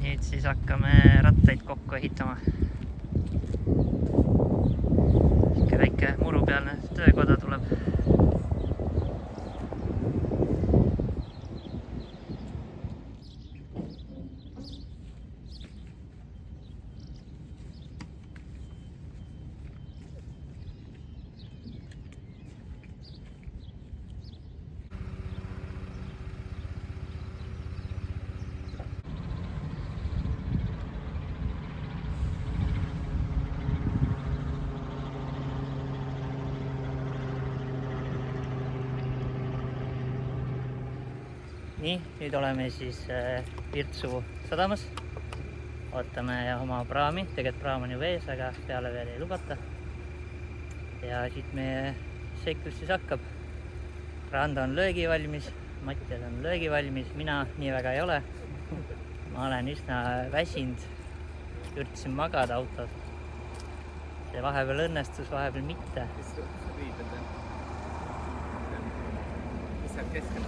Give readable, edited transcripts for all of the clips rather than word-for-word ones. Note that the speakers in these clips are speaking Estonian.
Nüüd siis hakkame rattaid kokku ehitama. Ikka väike murupealne töökoda tuleb. Nii, nüüd oleme siis Virtsu sadamas. Ootame oma praami, tegelikult praam on ju vees, aga peale veel ei lubata. Ja siit meie seiklus siis hakkab. Randa on löögi valmis, Mattias on löögi valmis, mina nii väga ei ole. Ma olen üsna väsinud, üritasin magada autos. See vahepeal õnnestus, vahepeal mitte. Mis sa riided? Mis seal keskel?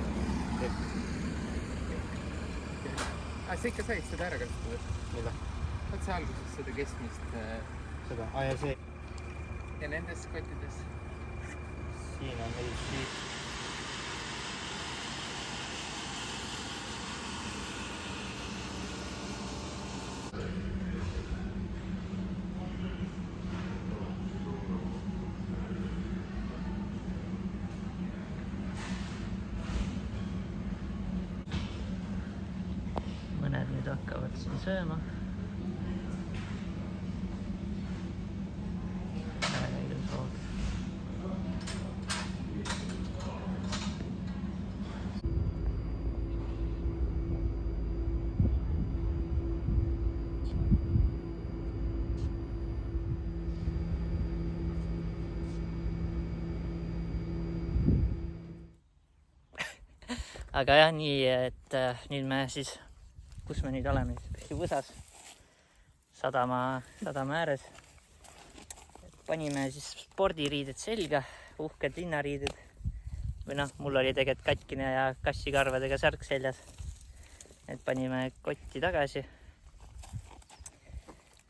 Sa ikka said seda ära kasutada? Mida? Vaat see alguses seda keskmist... Seda? Ja see? Ja nendes kottides? Siin on meil siis... Mõned nüüd hakkavad siin sööma. Väga ilus hoog. Aga jah, nii, et nüüd me siis, kus me nüüd oleme, siis Võsas sadama ääres. Panime siis spordiriided selga, uhked linnariided. Või noh, mul oli tegelikult katkine ja kassikarvadega särk seljas. Et panime kotti tagasi.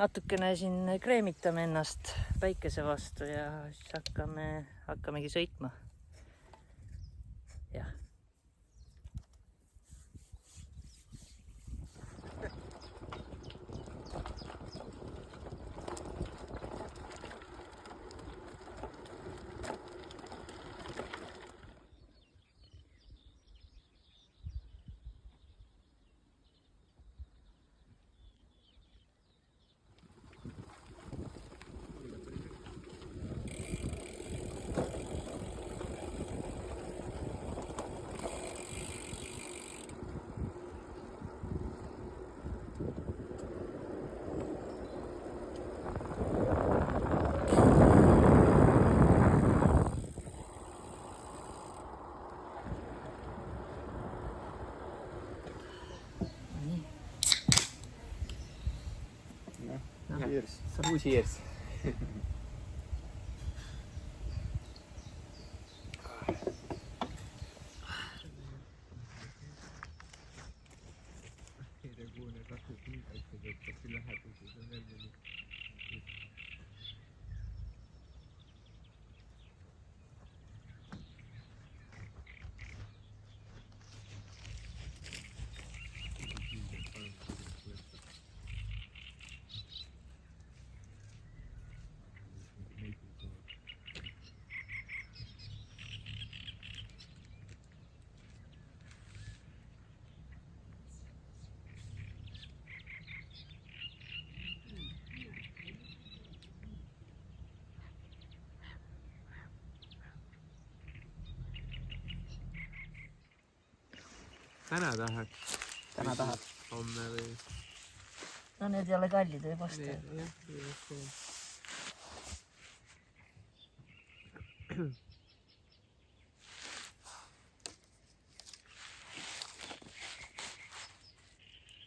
Natukene siin kreemitame ennast päikese vastu ja siis hakkamegi sõitma. Jah. Cheers. Cheers. Täna tahaks. Täna tahad? Homme või? No need ei ole kallid või vastu.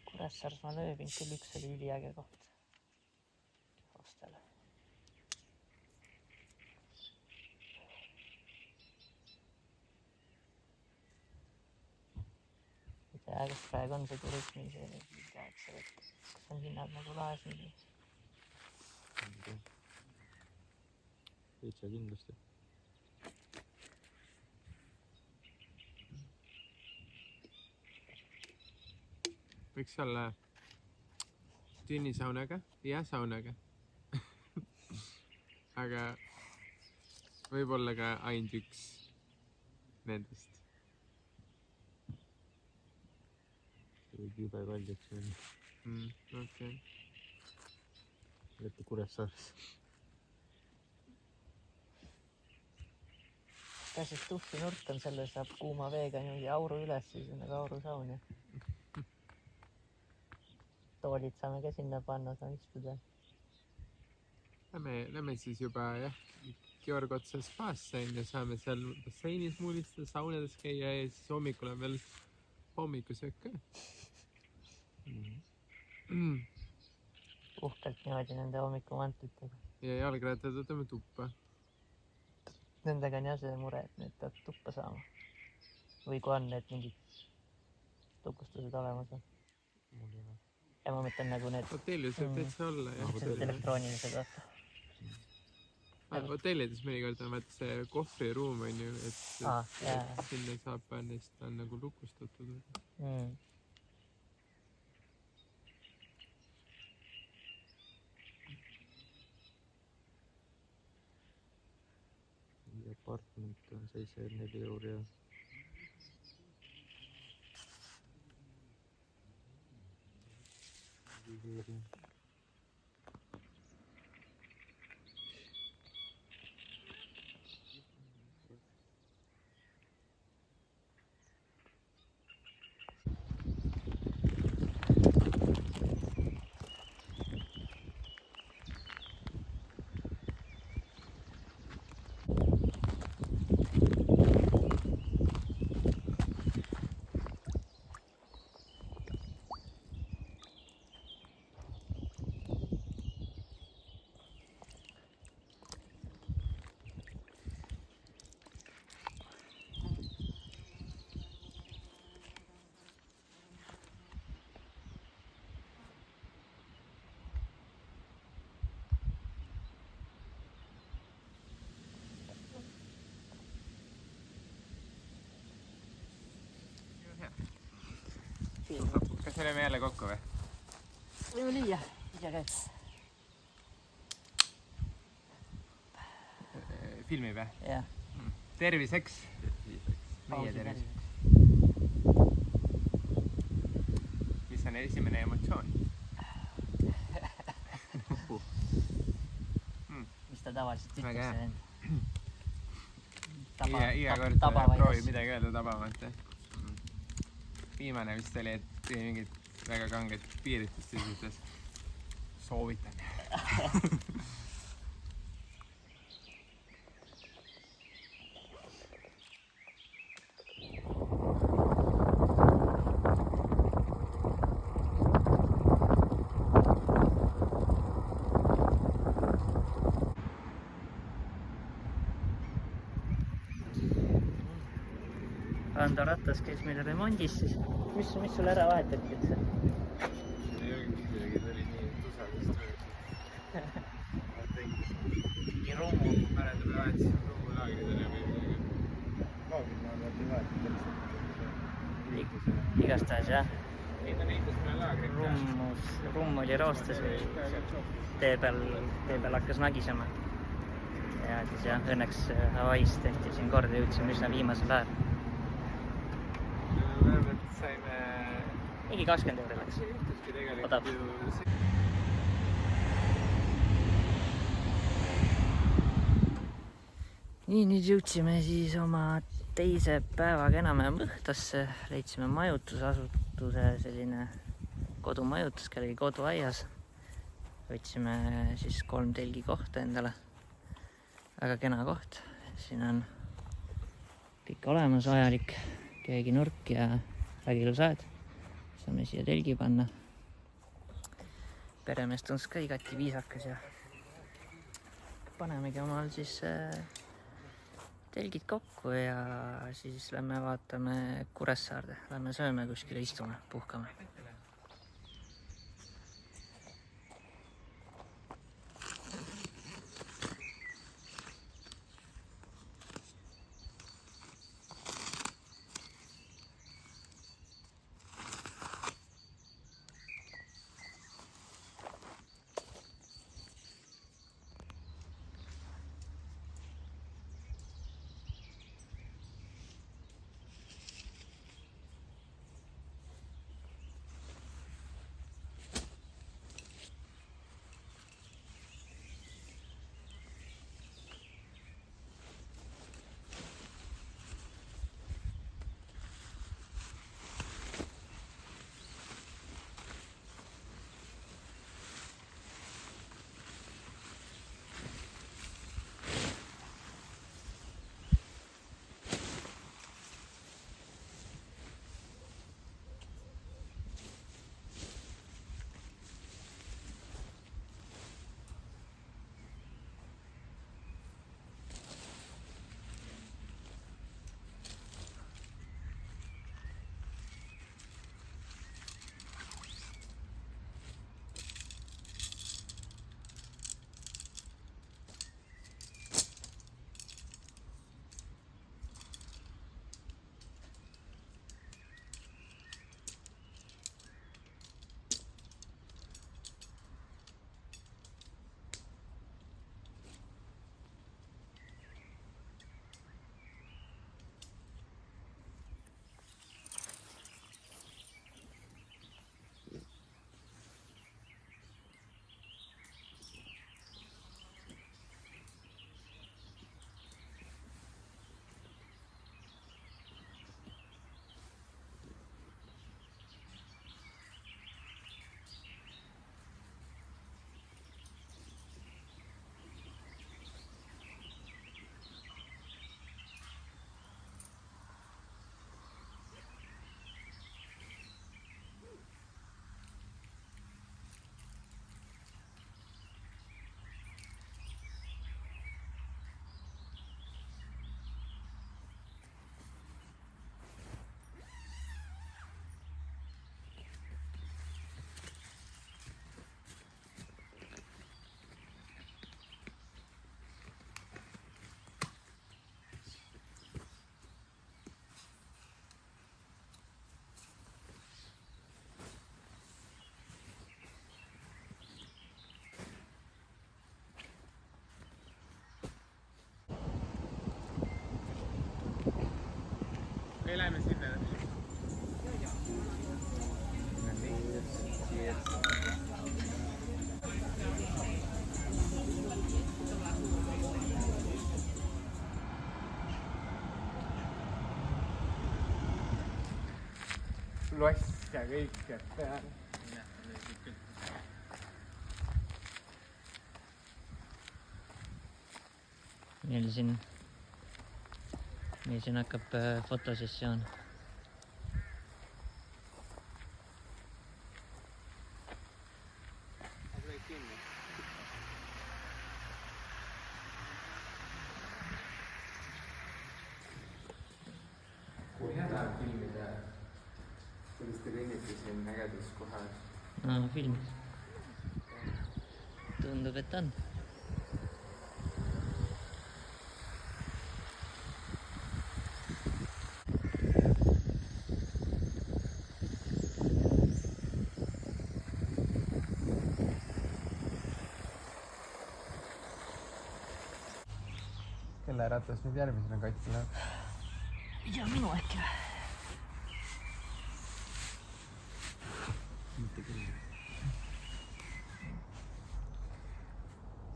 Kuressaares ma lööbin küll, üks oli üliäge koht. Ostele. kas praegu on see turismi see aeg seal, et kas on hinnad nagu laes nüüd? Veitsa kindlasti. Võiks olla tünnisaunaga ja saunaga. Aga võib-olla ka ainult üks nendest. See võib jube kalliks minna. Okei. Eriti Kuressaares. Täpselt tuhvi nurk on, selle saab kuuma veega niimoodi auru üles, siis on nagu aurusaun ja toolid saame ka sinna panna, saame istuda. Lähme siis juba Georg otsa spaasse ja saame seal basseinis muulistada, saunades käia ja siis hommikul on veel hommikusöök ka. Uhkelt niimoodi nende hommikumantlitega. Ja jalgrattad võtame tuppa. Nendega on jah see mure, et need peab tuppa saama. Või kui on need mingid tukustused olemas. Ja ma mõtlen nagu need... Hotellis võib täitsa olla. Elektroonilised vaata. Hotellides mõnikord on vaata see kohvriruum on ju, et sinna saab panna, siis ta on nagu lukustatud. Ja apartment on 74 €. Kas me oleme jälle kokku või? Võime lüüa, ise käib. Filmi või? Jah. Terviseks. Meie terviseks. Mis on esimene emotsioon? Mis ta tavaliselt ütleks? Iga kord proovi midagi öelda tabamata. Viimane vist oli, et tuli mingid väga kanged piiritust ja ütles soovitan. Ando Rattas käis meil remondis, siis mis sul ära vahetati üldse? Ei olegi midagi, ta oli nii tusadest tööks. Mingi rummu. Mäletab vahetas rummulaagridele või midagi. Laagrid vahetada Igastahes jah. Ei, ta näitas meile laagrit. Rumm oli roostes või tee peal hakkas nagisema. Ja siis jah, õnneks Hawaiis tehti siin korda, jõudsime üsna viimasel ajal. Vähemalt saime... Mingi 20 € läks. See juhtuski tegelikult Odav. ju... Nii, nüüd jõudsime siis oma teise päevaga enam-vähem õhtasse. Leidsime majutusasutuse, selline kodumajutus, kellegi koduaias. Võtsime siis 3 telgi kohta endale. Väga kena koht. Siin on kõik olemas vajalik. Keegi nurk ja väga ilus aed. Saame siia telgi panna. Peremees tundus ka igati viisakas ja panemegi omal siis telgid kokku ja siis lähme vaatame Kuressaarde. Lähme sööme kuskile, istume, puhkame. okei, lähme sinna. Loss ja kõik jääb peale. Meil siin hakkab fotosessioon. Kui hea tahab filmida, kuidas te kõnnite siin ägedus kohas? Filmis. Tundub, et on. Kelle ratas nüüd järgmisena katki läheb? Ja minu äkki või? Mitte küll.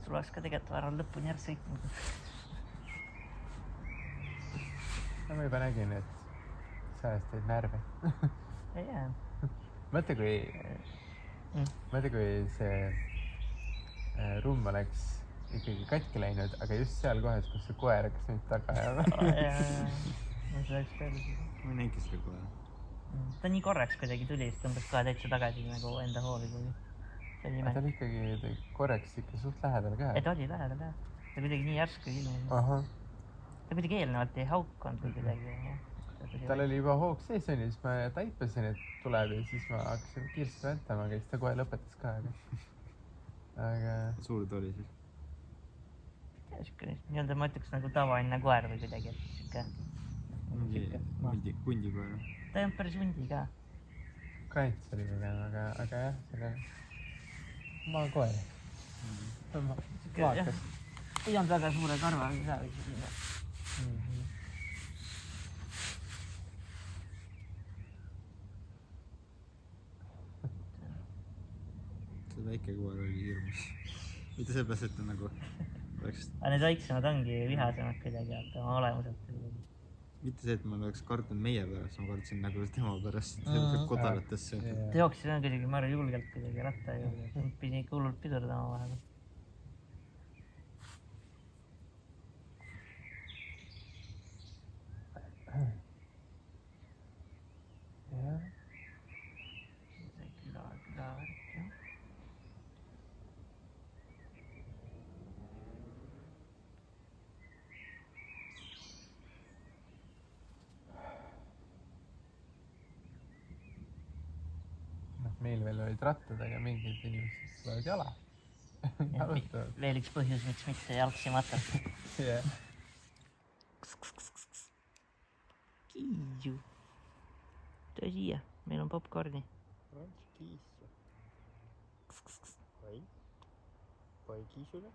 Sul oleks ka tegelikult vaja lõpuni järg sõitnud. No ma juba nägin, et sellest teid närvi. Ei jää. Mõtle, kui see rumm oleks ikkagi katki läinud, aga just seal kohas, kus see koer hakkas nüüd taga jääma. Ma selleks peale. Ma ei näingi seda kohe. Ta nii korraks kuidagi tuli, siis tõmbas kohe täitsa tagasi nagu enda hoovi tuli. Ta oli ikkagi korraks ikka suht lähedal ka. Ta oli lähedal jah. Ta kuidagi nii järsku ilmus. Ahah. ta kuidagi eelnevalt ei haukanud või kuidagi. Tal oli juba hoog sees oli, siis ma taipasin, et tuleb ja siis ma hakkasin kiiresti väntama, aga siis ta kohe lõpetas ka. Aga... Suur ta oli siis? Nii-öelda ma ütleks nagu tavaline koer või kuidagi, et siuke... Hundikoer? Ta ei olnud päris hundi ka. Kants oli pigem, aga jah, selle maakoer. Vaakas. Ei olnud väga suure karvaga ka või siis. See väike koer oli hirmus. Mitte seepärast, et ta nagu oleks... Aga need väiksemad ongi vihasemad kuidagi, aga oma olemuselt. Mitte see, et ma oleks kartnud meie pärast, ma kartsin nagu tema pärast kodaratesse. Ta jooksis kuidagi maru julgelt kuidagi ratta juurde. Pidi ikka hullult pidurdama vahel. Jah. Küla värk, jah. Meil veel olid rattad, aga mingid inimesed tulevad jala. Veel üks põhjus, miks mitte jalgsi matata. Jah. Kiisu. Tule siia, meil on popcorni. Kiisu. Pai kiisule.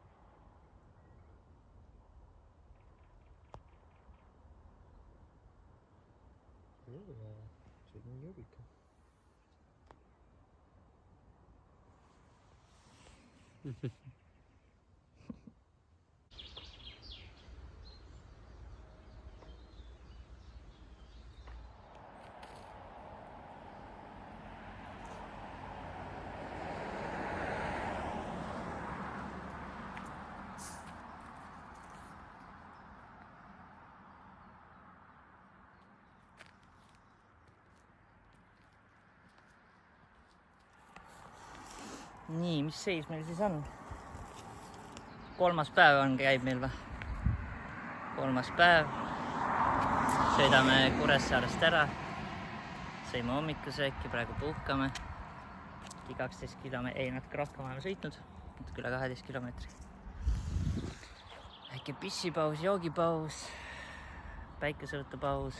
See on jõbika. Nii, mis seis meil siis on? 3. päev käib meil või? 3. päev. Sõidame Kuressaarest ära. Sõime hommikusööki, praegu puhkame. 12 kilomeetri, ei natuke rohkem oleme sõitnud. Natuke üle 12 kilomeetri. Väike pissipaus, joogipaus, päikesevõtupaus.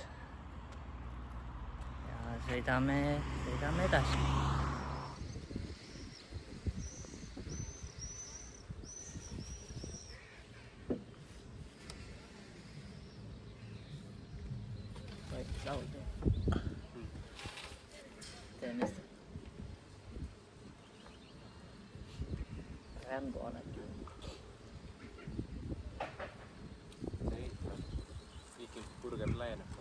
Ja sõidame edasi. Teeme sitä. Rambo ainakin. Viking burger leenab.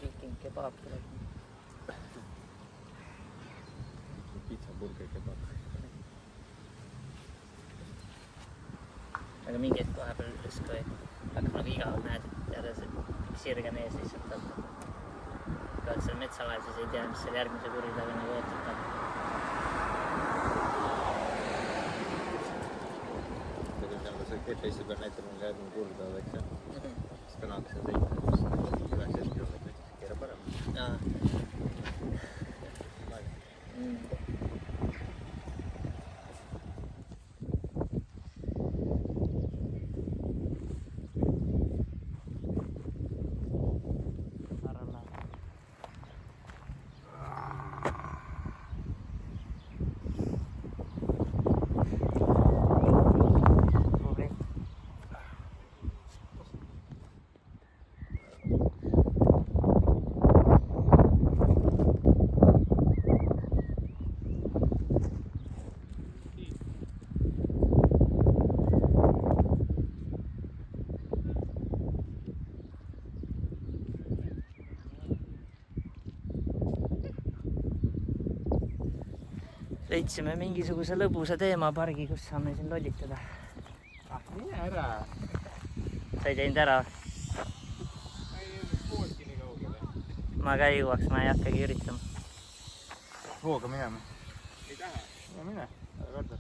Viking kebab tuleb. Pizza, burger, kebab. Aga mingi hetk vahepeal justkui hakkab nagu igav, näed, teada see sirge mees lihtsalt on. Kui oled seal metsamaal, siis ei tea, mis seal järgmise kurri taga nagu ootab. Tegelikult see GPS-i peal näitab mulle järgmine kurri taga, eks see. Siis täna hakkasin sõitma, siis 9 kilomeetrit, keera parem. Jaa. Leidsime mingisuguse lõbusa teemapargi, kus saame siin lollitada. Mine ära! Sa ei teinud ära? Ma ei jõudnud pooltki nii kaugele. Ma ka ei jõuaks, ma ei hakkagi üritama. Hooga minema. Ei taha? Mine. korda.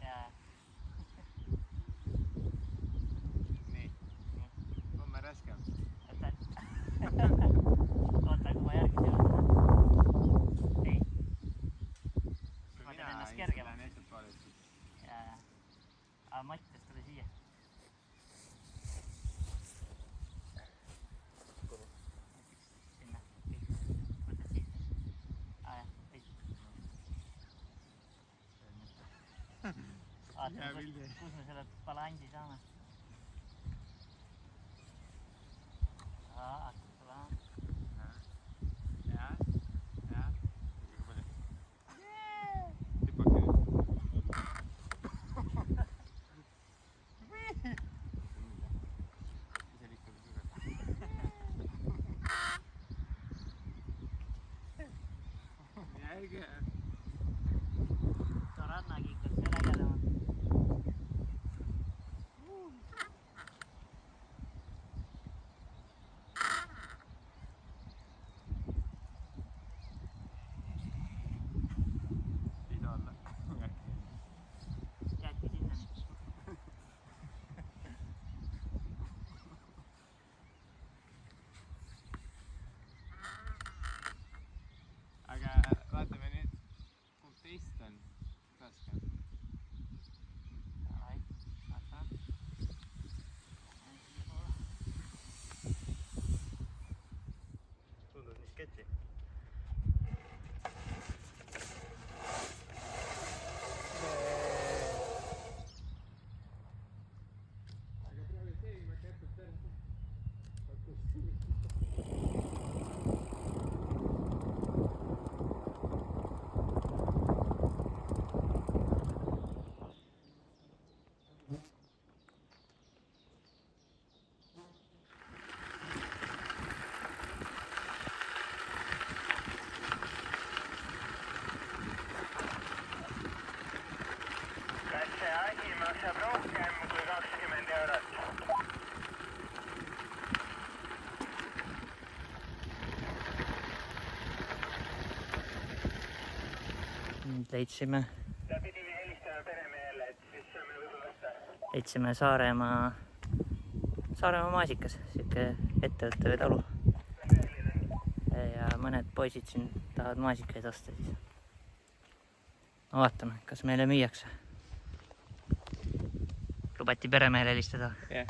Jaa. Nii. Homme raske. Oota, kui ma järgi seotan. Ei. Ma teen ennast kergemaks. Jaa. Aga Mattias, tule siia. Kuhu? Sinna. Võtad siit. Aa jah, teist. Vaatame, kus me selle balansi saame. Rannakikk on seal ägedamad. Pida olla. Jäädki sinna nüüd. Aga vaatame nüüd, kumb teist on raskem. Ai, vaatame. Tundub nii sketši. Aga proovi seima käpud ära. Kas see asi maksab rohkem kui 20 eurot? Leidsime Ta pidi helistama peremehele, et siis saame võib-olla osta. Leidsime Saaremaa maasikas, siuke ettevõtte või talu. Ja mõned poisid siin tahavad maasikaid osta siis. No vaatame, kas meile müüakse. Lubati peremehele helistada. Jah.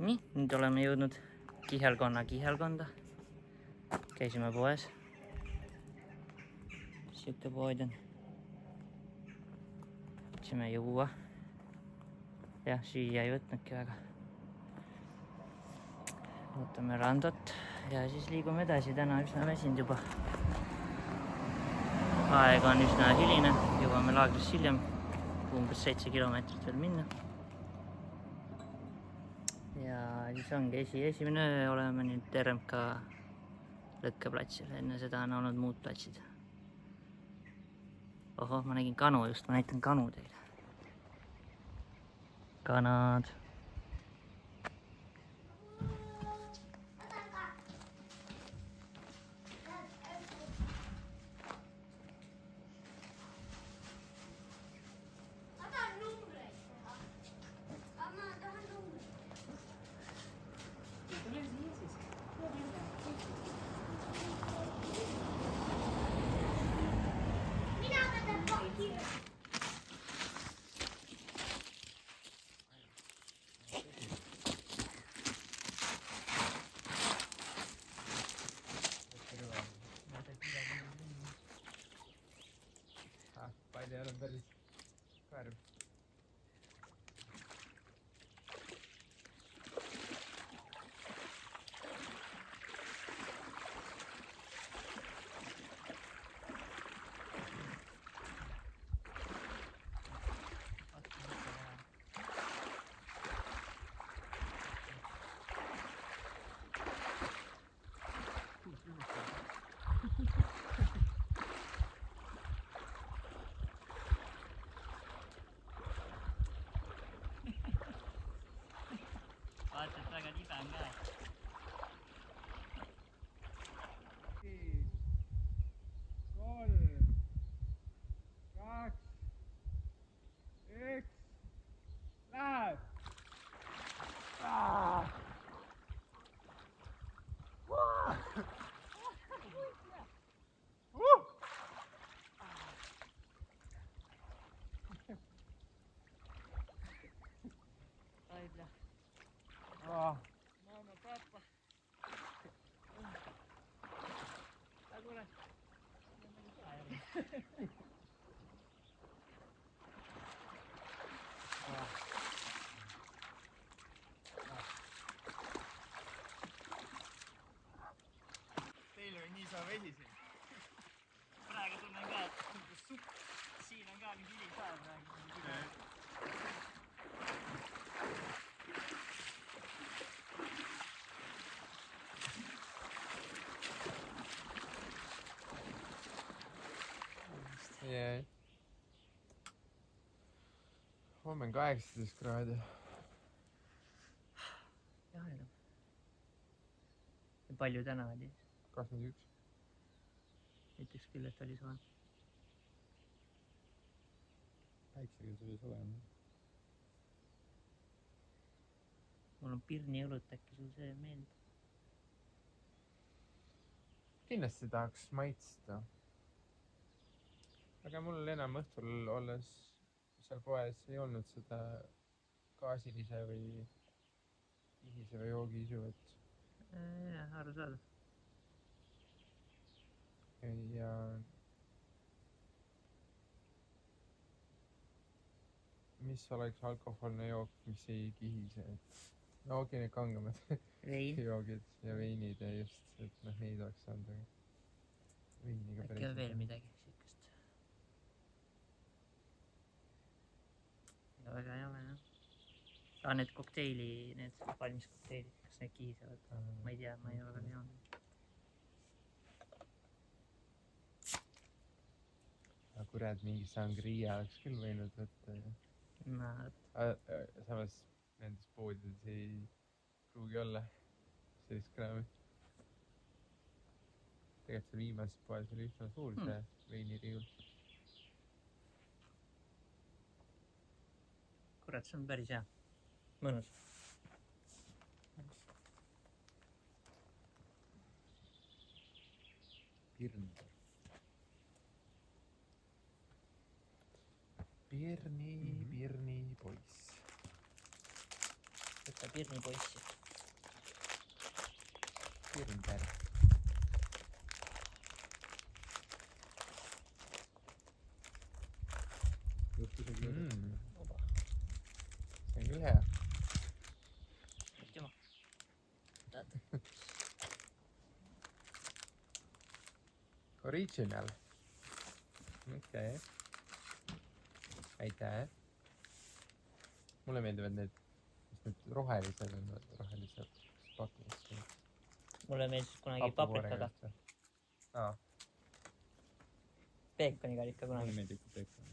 Nii, nüüd oleme jõudnud kihelkonna kihelkonda. Käisime poes. Siuke pood on. Võtsime juua. Jah, süüa ei võtnudki väga. Ootame randot ja siis liigume edasi. Täna üsna väsinud juba. Aeg on üsna hiline. Jõuame laagrisse hiljem. Umbes 7 kilomeetrit veel minna. Ja siis ongi esimene öö oleme nüüd RMK lõkkeplatsil. Enne seda on olnud muud platsid. Ohoh, ma nägin kanu just. Ma näitan kanu teile. Kanad. seal on päris karm. vaata, et väga tibe on ka. 3, 2, 1, läheb! Ai bля. Mama, papa. Ah, kurat. Teil on nii saa vesi siin. Praegu tunnen ka, et umbes supp. Siin on ka mingi ülisaar praegu. Jee. Homme on 18 kraadi. Jahedam. Ja palju täna oli? 21. Ütleks küll, et oli soe. Päiksega see oli soojam. Mul on pirni õlut, äkki sul see meeldib. Kindlasti tahaks maitsta. Aga mul enam õhtul olles seal poes ei olnud seda gaasilise või kihise või joogiisu, et Jah, aru saada. ja mis oleks alkoholne jook, mis ei kihise, et no okei, need kangemad Vein. joogid ja veinid ja just, et noh, neid oleks saanud, aga veiniga Äkki on veel midagi siukest. Aga väga hea ole, jah. Need kokteili, need valmis kokteilid, kas need kihisevad? Ma ei tea, ma ei ole veel joonud. Aga kurat, mingi sangria oleks küll võinud võtta. Samas nendes poodides ei pruugi olla sellist kraami. Tegelikult see viimases poes oli üsna suur see veiniriiul. Kurat, see on päris hea. Mõnus. Pirnder. Pirni poiss. Võta pirni poissi. Pirnder. Juhtusega Oba. See on küll hea. Aitüma. Tahad? Original. Okei. Aitäh. Mulle meeldivad need, mis need rohelised on, rohelised pakid. Mulle meeldis kunagi paprikaga. Peekoniga olid ka mulle kunagi. meeldib ka peekon.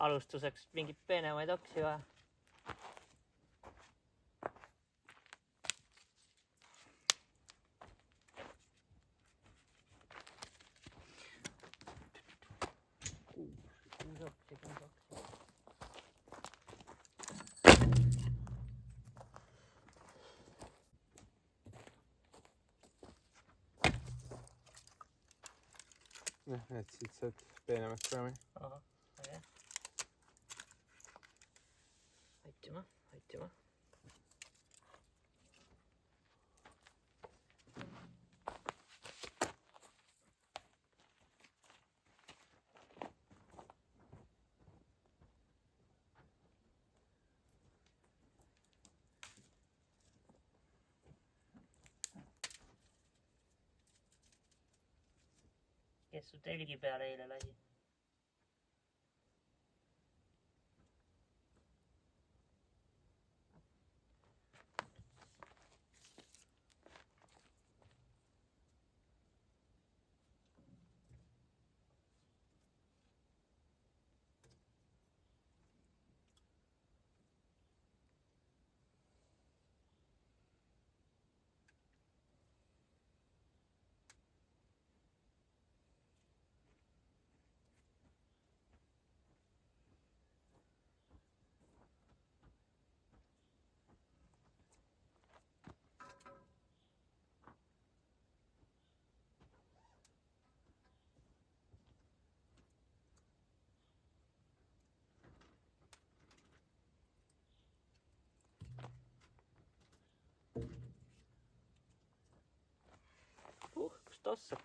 Alustuseks mingit peenemaid oksi vaja. Kuus oksi. Noh, et siit saad peenemat kraami. ahah, väga hea. Aitüma, aitüma. Kes su telgi peale eile lasi? Kus tossa?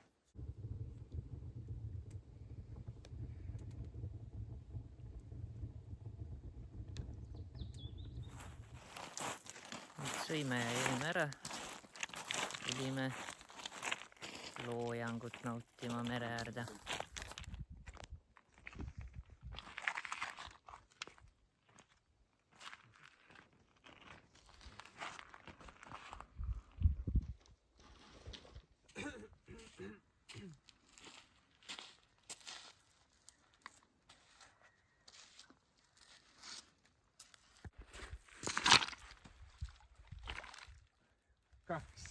Nüüd sõime ja jõime ära. Tulime loojangut nautima mere äärde. Kaks.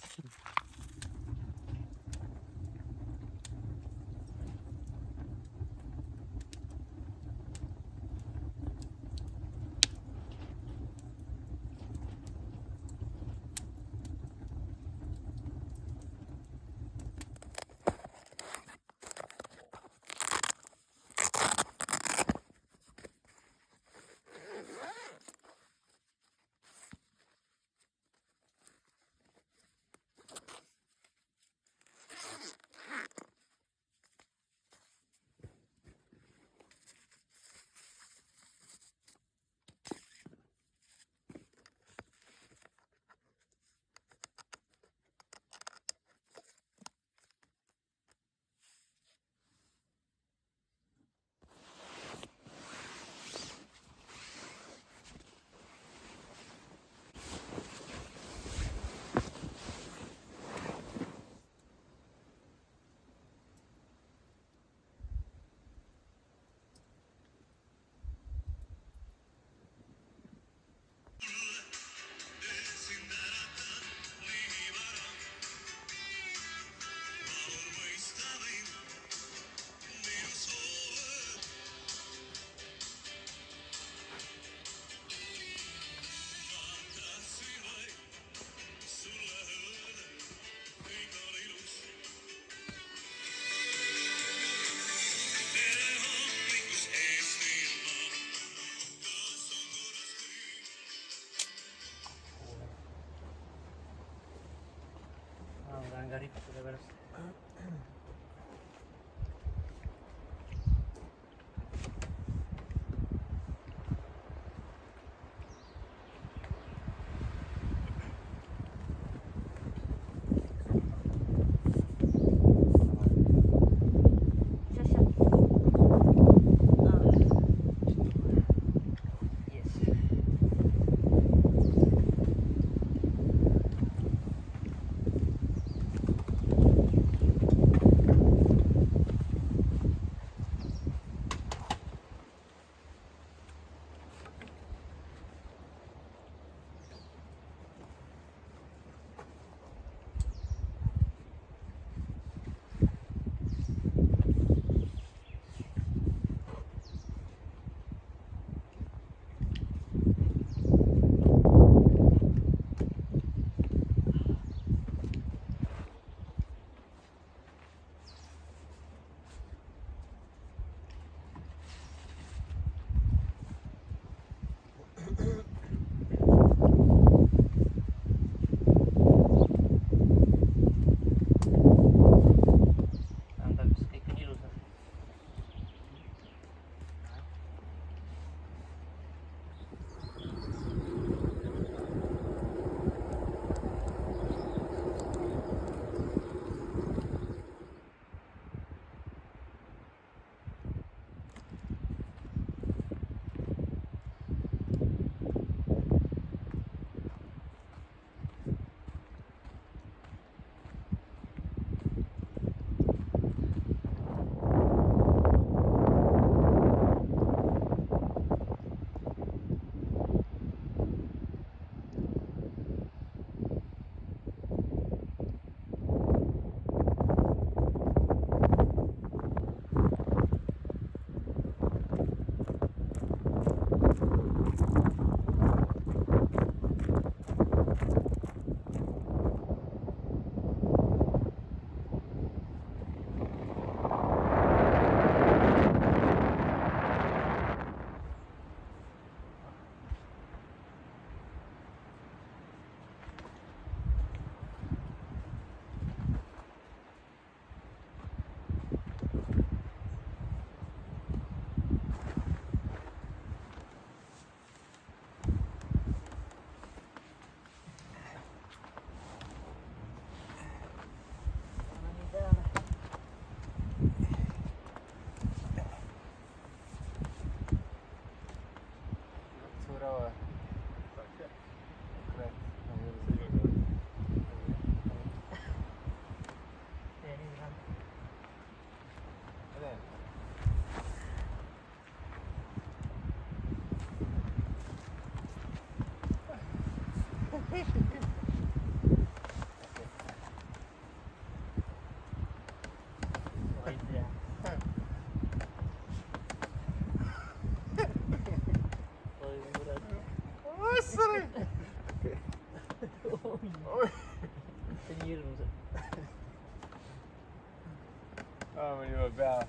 pea.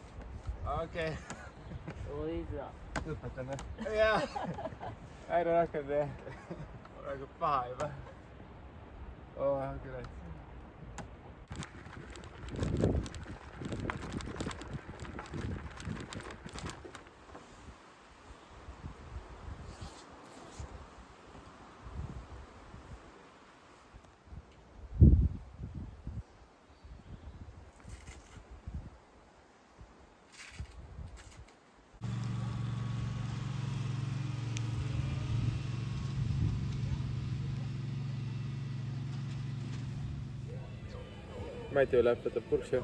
Okei. oi saa. Lõpetan või? Jaa. Ära rohkem tee. Praegu paha juba. Kurat. Mati läheb, võtab purksi.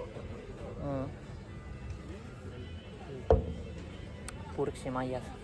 Purksi majjas.